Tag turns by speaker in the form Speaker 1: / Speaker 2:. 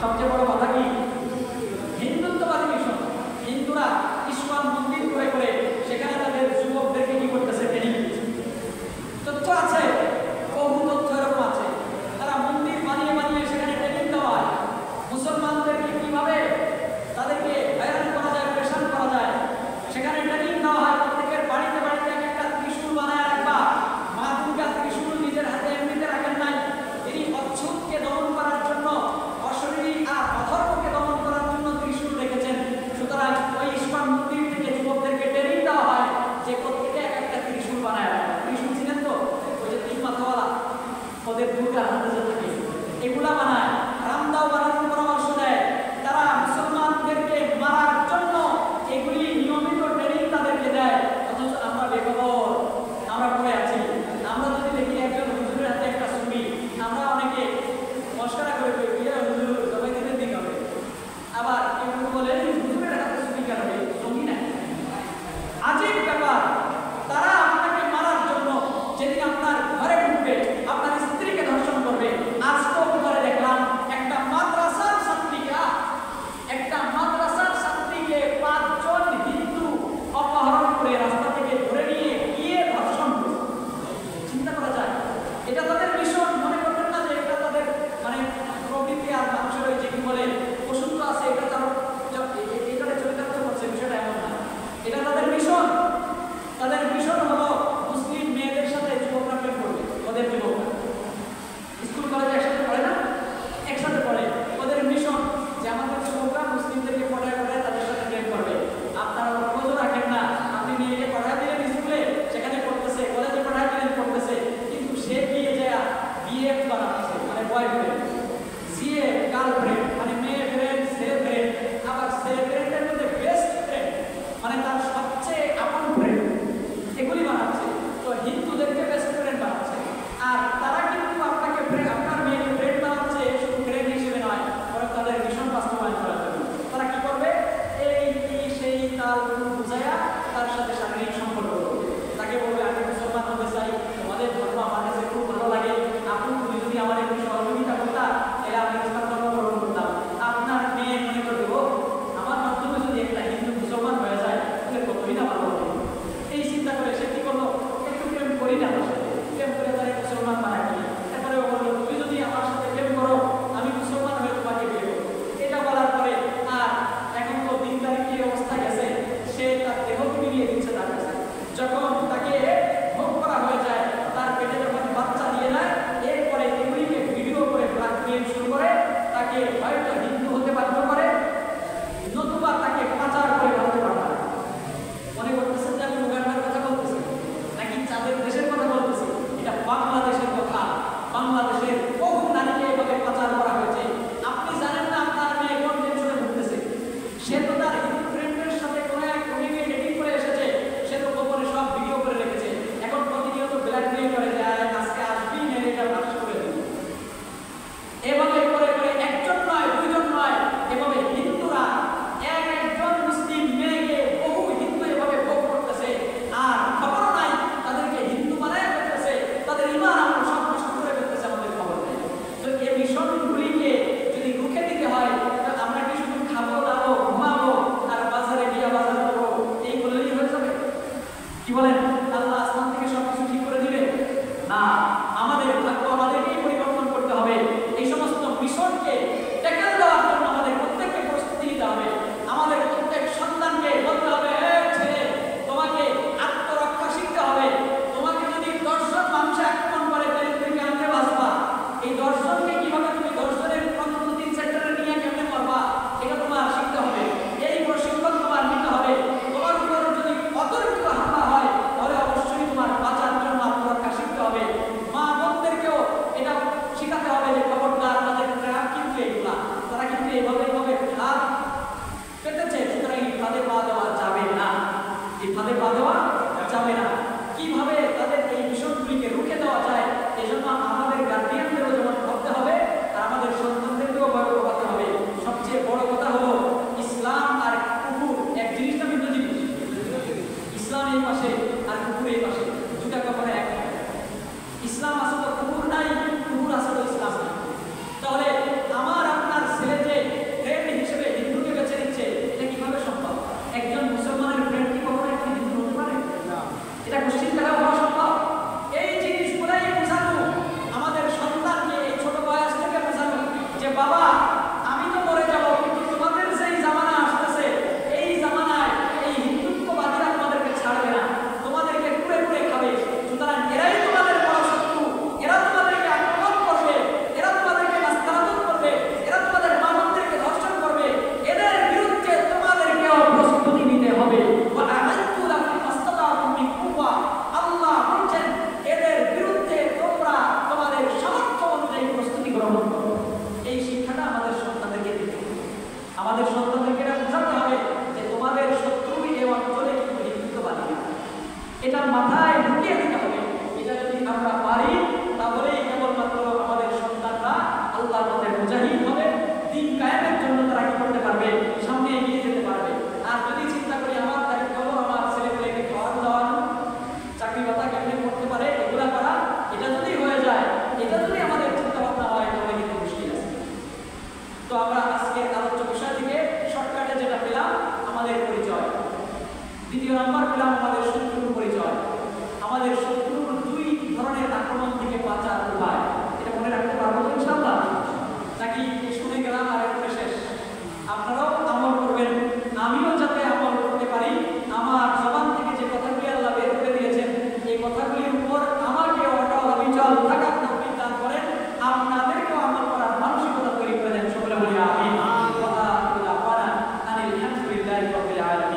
Speaker 1: সবচেয়ে বড় কথা কি হিন্দুত্ববাদী মিশন। হিন্দুরা ইস্কন মন্দির করে করে সেখানে তাদের যুবকদেরকে কি করতেছে, ট্রেনিং দিচ্ছে। তথ্য আছে, বহু তথ্য এরকম আছে। তারা মন্দির বানিয়ে বানিয়ে সেখানে ট্রেনিং দেওয়া হয়। মুসলমানদেরকে কিভাবে তাদেরকে হয়রান করা যায়, প্রেশান করা যায়, সেখানে ট্রেনিং দেওয়া হয়। প্রত্যেকের বাড়িতে বাড়িতে একটা ত্রিশূল বানায় রাখবা। মা দুর্গা ত্রিশূল নিজের হাতে এমনিতে রাখেন নাই, তিনি অচ্ছুতকে দমন করার জন্য অশরীরী আর আমরা আজকের আলোচ্য বিষয় থেকে শর্টকাটে যেটা পেলাম আমাদের পরিচয়। দ্বিতীয় নাম্বার পেলাম আমাদের শত্রুর পরিচয়। আমাদের শত্রুর দুই ধরনের আক্রমণ থেকে বাঁচার